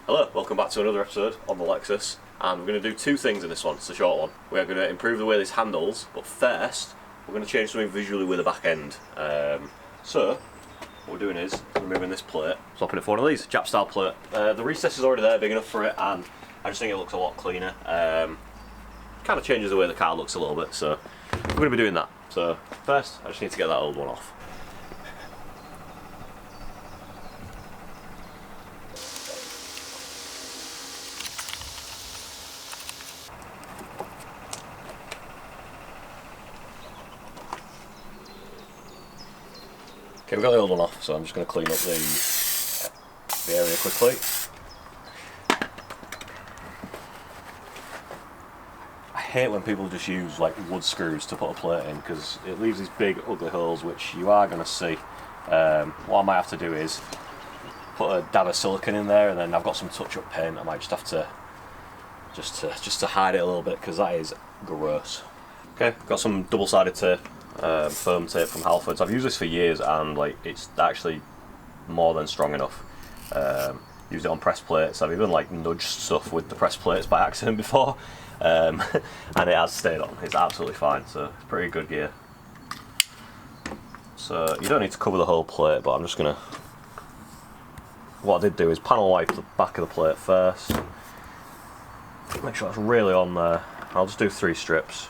Hello, welcome back to another episode on the Lexus, and we're going to do two things in this one. It's a short one. We are going to improve the way this handles, but first we're going to change something visually with the back end. So what we're doing is removing this plate, swapping it for one of these, Jap style plate. The recess is already there, big enough for it, and I just think it looks a lot cleaner. Kind of changes the way the car looks a little bit, so we're going to be doing that. So first I just need to get that old one off. Okay, we've got the old one off, so I'm just going to clean up the area quickly. I hate when people just use like wood screws to put a plate in, because it leaves these big ugly holes which you are going to see. What I might have to do is put a dab of silicone in there, and then I've got some touch-up paint. I might just have to just to hide it a little bit, because that is gross. Okay, got some double-sided tape. Foam tape from Halfords. I've used this for years, and like it's actually more than strong enough. Used it on press plates. I've even like nudged stuff with the press plates by accident before, and it has stayed on. It's absolutely fine, so it's pretty good gear. So you don't need to cover the whole plate, but I'm just gonna. What I did do is panel wipe the back of the plate first. Make sure that's really on there. I'll just do 3 strips.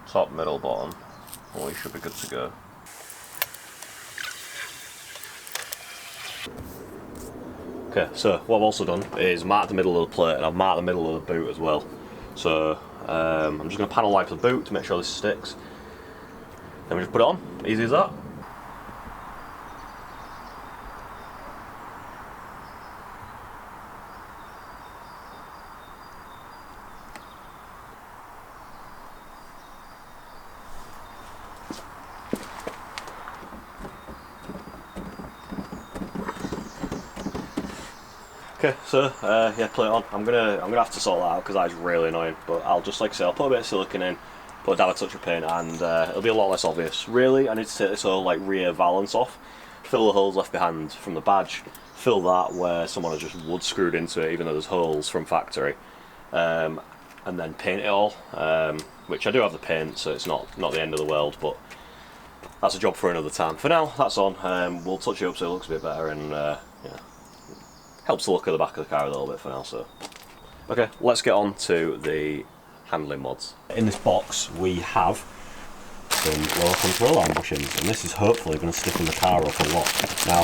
Top, middle, bottom. Oh, you should be good to go. Okay, so what I've also done is mark the middle of the plate, and I've marked the middle of the boot as well. So I'm just going to panel wipe the boot to make sure this sticks. Then we just put it on, easy as that. Okay, so yeah, plate on. I'm gonna have to sort that out because that is really annoying. But I'll just, like I say, I'll put a bit of silicone in, put a dab of touch-up paint, and it'll be a lot less obvious. Really, I need to take this whole like rear valance off, fill the holes left behind from the badge, fill that where someone has just wood screwed into it, even though there's holes from factory, and then paint it all. Which I do have the paint, so it's not the end of the world, but that's a job for another time. For now, that's on. We'll touch it up so it looks a bit better, and yeah. Helps the look of the back of the car a little bit for now. So, okay, let's get on to the handling mods. In this box we have some lower control arm bushings, and this is hopefully going to stiffen the car up a lot. Now,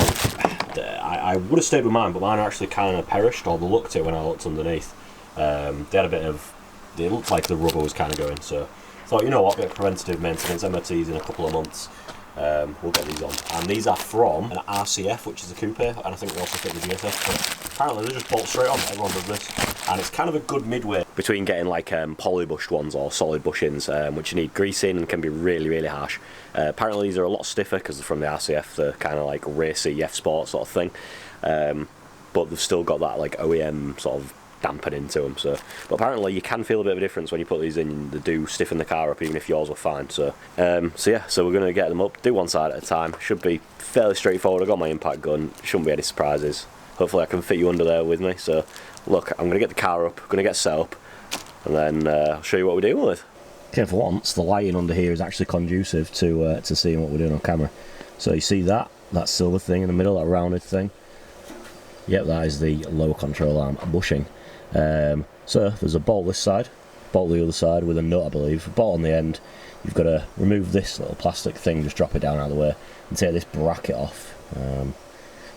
I would have stayed with mine, but mine actually kind of perished, or they looked it when I looked underneath. They had a bit of, it looked like the rubber was kind of going, so I thought, you know what, bit of preventative maintenance, MOTs in a couple of months. We'll get these on, and these are from an RCF, which is a coupe, and I think they also fit the GSF, but apparently they just bolt straight on. Everyone does this, and it's kind of a good midway between getting like poly-bushed ones or solid bushings, which you need greasing and can be really harsh. Apparently these are a lot stiffer because they're from the RCF, they're kind of like racy F-Sport sort of thing, but they've still got that like OEM sort of dampening to them. So, but apparently you can feel a bit of a difference when you put these in. They do stiffen the car up, even if yours were fine. So, yeah, so we're going to get them up, do one side at a time. Should be fairly straightforward. I've got my impact gun, shouldn't be any surprises. Hopefully I can fit you under there with me. So look, I'm going to get the car up, going to get set up, and then I'll show you what we're dealing with. Okay, for once the lighting under here is actually conducive to seeing what we're doing on camera. So you see that silver thing in the middle, that rounded thing? Yep, that is the lower control arm bushing. So there's a bolt this side, bolt the other side with a nut, I believe. A bolt on the end. You've got to remove this little plastic thing, just drop it down out of the way, and take this bracket off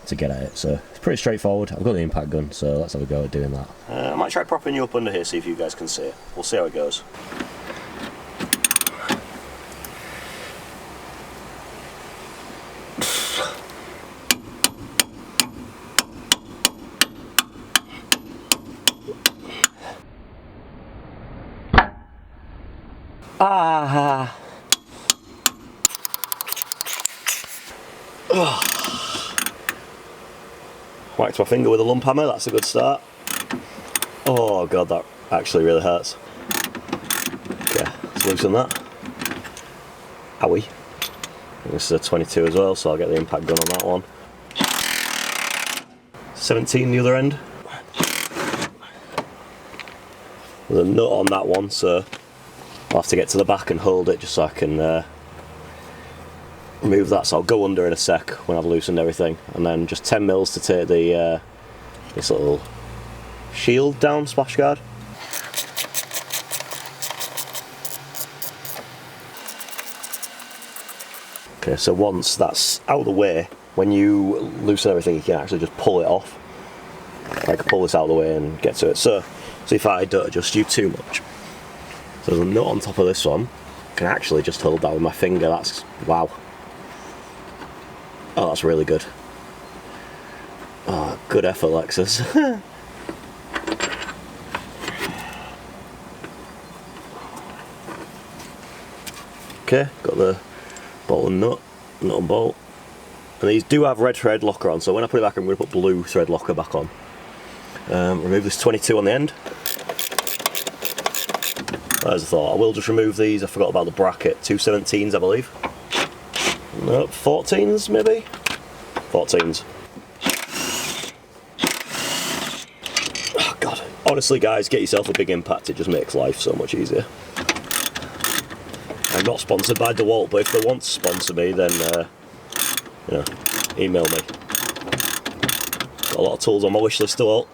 to get at it. So it's pretty straightforward. I've got the impact gun, so let's have a go at doing that. I might try propping you up under here, see if you guys can see it. We'll see how it goes. Ah. Whacked my finger with a lump hammer, that's a good start. Oh god, that actually really hurts. Okay, let's loosen that. Owie. This is a 22 as well, so I'll get the impact gun on that one. 17 the other end. There's a nut on that one, so I'll have to get to the back and hold it just so I can remove that. So I'll go under in a sec when I've loosened everything, and then just 10 mils to take the this little shield down, splash guard. Okay, so once that's out of the way, when you loosen everything, you can actually just pull it off. Like pull this out of the way and get to it. So if I don't adjust you too much. So there's a nut on top of this one. I can actually just hold that with my finger. That's, wow. Oh, that's really good. Oh, good effort, Lexus. Okay, got the bolt and nut and bolt. And these do have red thread locker on, so when I put it back, I'm going to put blue thread locker back on. Remove this 22 on the end. As I thought, I will just remove these. I forgot about the bracket. 217s, I believe. No, 14s maybe? 14s. Oh god. Honestly guys, get yourself a big impact, it just makes life so much easier. I'm not sponsored by DeWalt, but if they want to sponsor me, then you know, email me. Got a lot of tools on my wish list, DeWalt.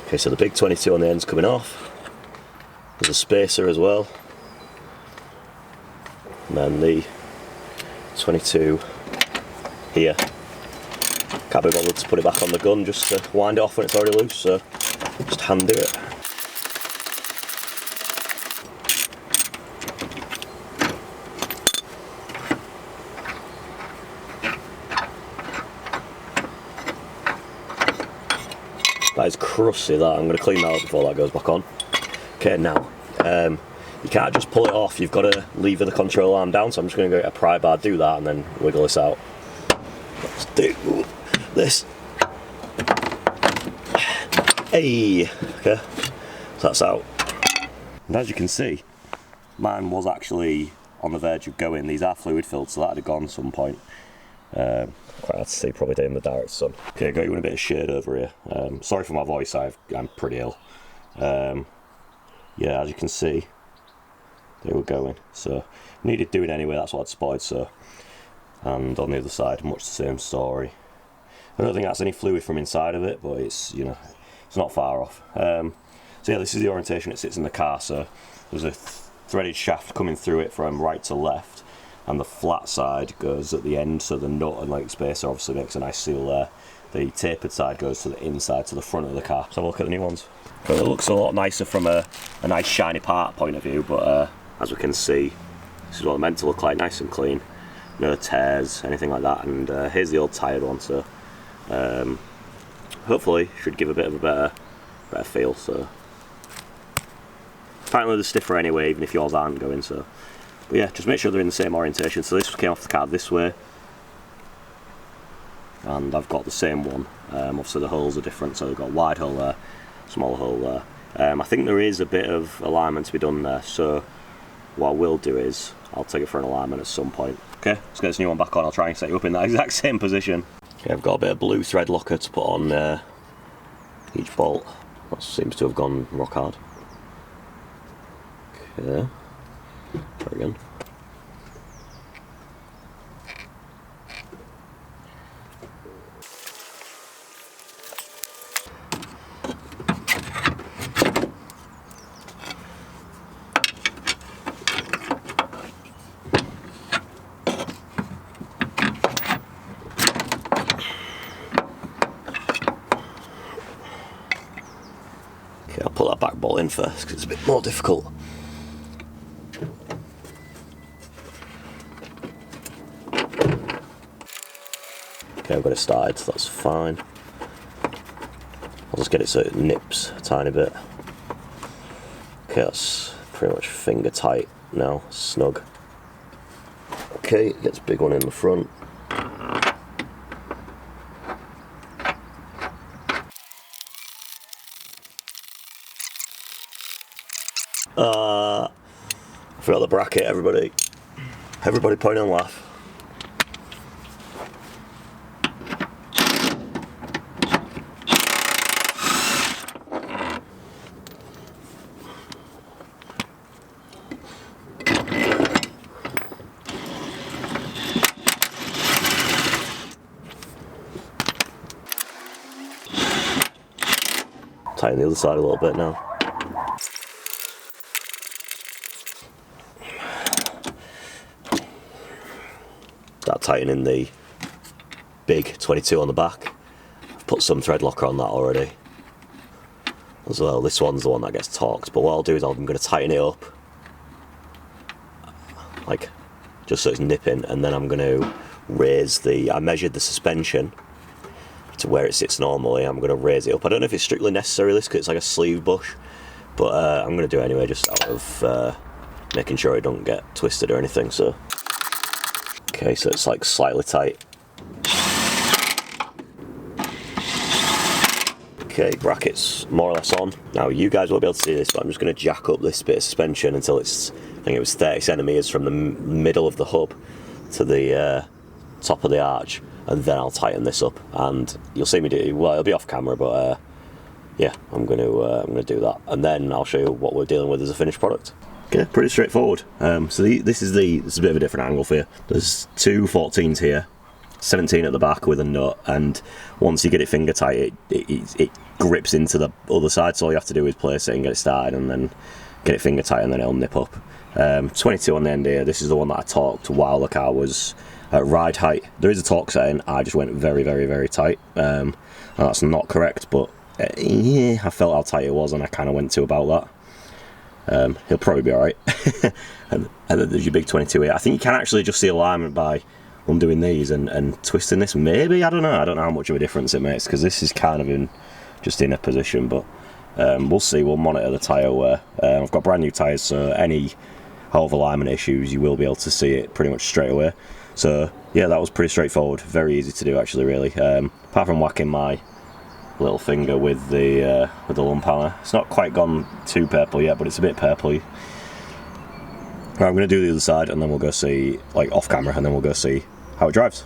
Okay, so the big 22 on the end's coming off. There's a spacer as well. And then the 22 here. Can't be bothered to put it back on the gun just to wind it off when it's already loose, so just hand do it. That is crusty, that. I'm going to clean that up before that goes back on. Okay, now, you can't just pull it off, you've got to lever the control arm down, so I'm just going to go get a pry bar, do that, and then wiggle this out. Let's do this. Hey! Okay, so that's out. And as you can see, mine was actually on the verge of going. These are fluid filled, so that'd have gone at some point. Quite hard to see, probably day in the direct sun. Okay, got you in a bit of shade over here. Sorry for my voice, I'm pretty ill. Yeah, as you can see, they were going. So, needed doing anyway, that's what I'd spotted, so. And on the other side, much the same story. I don't think that's any fluid from inside of it, but it's, you know, it's not far off. So yeah, this is the orientation it sits in the car, so there's a threaded shaft coming through it from right to left, and the flat side goes at the end, so the nut and like spacer obviously makes a nice seal there. The tapered side goes to the inside, to the front of the car. Let's have a look at the new ones. But it looks a lot nicer from a nice shiny part point of view, but as we can see, this is what they're meant to look like, nice and clean. No tears, anything like that, and here's the old tired one, so hopefully should give a bit of a better feel. So apparently they're stiffer anyway, even if yours aren't going, so. But yeah, just make sure they're in the same orientation. So this came off the car this way, and I've got the same one. Obviously the holes are different, so they've got a wide hole there, small hole there. I think there is a bit of alignment to be done there, so what I will do is I'll take it for an alignment at some point. Okay, let's get this new one back on. I'll try and set you up in that exact same position. Okay, I've got a bit of blue thread locker to put on each bolt. That seems to have gone rock hard. Okay, try again. Okay, I'll put that back bolt in first because it's a bit more difficult. Okay, I've got it started, so that's fine. I'll just get it so it nips a tiny bit. Okay, that's pretty much finger tight now, snug. Okay, gets a big one in the front. I forgot the bracket, everybody. Everybody point and laugh. Tighten the other side a little bit now. Start tightening the big 22 on the back. I've put some thread locker on that already as well. This one's the one that gets torqued, but what I'll do is I'm going to tighten it up, like just so it's nipping, and then I'm going to raise the, I measured the suspension to where it sits normally. I'm going to raise it up. I don't know if it's strictly necessary this because it's like a sleeve bush, but I'm going to do it anyway, just out of making sure it don't get twisted or anything. So okay, so it's like slightly tight. Okay, brackets more or less on. Now you guys won't be able to see this, but I'm just going to jack up this bit of suspension until it's, I think it was 30 centimeters from the middle of the hub to the top of the arch, and then I'll tighten this up. And you'll see me do, well, it'll be off camera, but yeah, I'm going to do that, and then I'll show you what we're dealing with as a finished product. Okay, pretty straightforward. So this is a bit of a different angle for you. There's two 14s here, 17 at the back with a nut, and once you get it finger tight, it grips into the other side, so all you have to do is place it and get it started, and then get it finger tight, and then it'll nip up. 22 on the end here. This is the one that I torqued while the car was at ride height. There is a torque setting, I just went very, very, very tight, and that's not correct, but yeah, I felt how tight it was, and I kind of went to about that. He'll probably be alright. and then there's your big 22 here. I think you can actually adjust the alignment by undoing these and twisting this, maybe. I don't know how much of a difference it makes, because this is kind of just in a position, but we'll see. We'll monitor the tyre wear. I've got brand new tyres, so any half alignment issues you will be able to see it pretty much straight away. So yeah, that was pretty straightforward, very easy to do actually, really. Apart from whacking my little finger with the lump hammer. It's not quite gone too purple yet, but it's a bit purpley. Right, I'm going to do the other side, and then we'll go see, like off camera, and then we'll go see how it drives.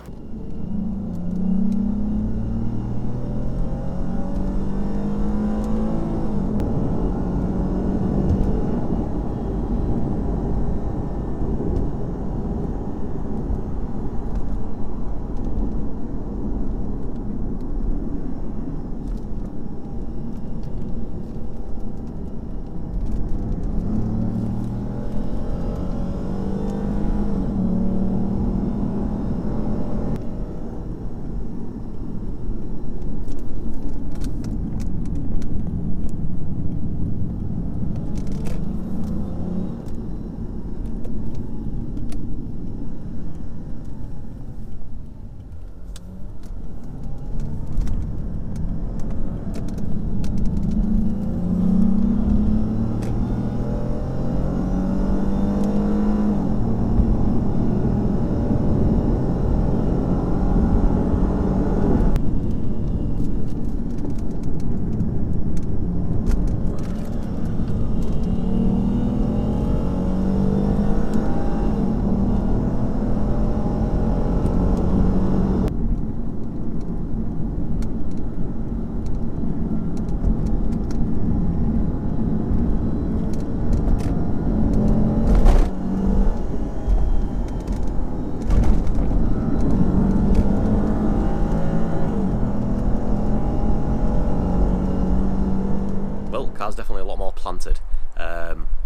Car's definitely a lot more planted.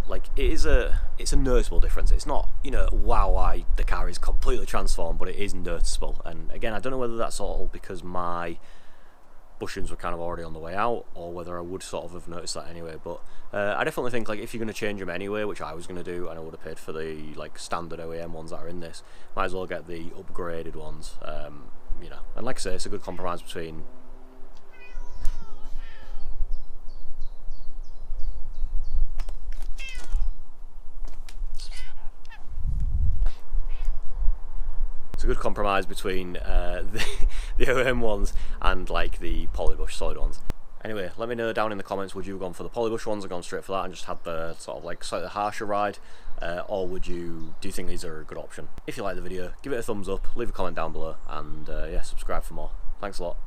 Like it's a noticeable difference. It's not, you know, wow, the car is completely transformed, but it is noticeable. And again, I don't know whether that's all because my bushings were kind of already on the way out, or whether I would sort of have noticed that anyway. But I definitely think, like, if you're going to change them anyway, which I was going to do, and I would have paid for the like standard OEM ones that are in this, might as well get the upgraded ones. You know, and like I say, it's a good compromise between the OEM ones and like the polybush solid ones. Anyway, let me know down in the comments, would you have gone for the polybush ones or gone straight for that and just had the sort of like slightly harsher ride, or do you think these are a good option? If you like the video, give it a thumbs up, leave a comment down below, and yeah, subscribe for more. Thanks a lot.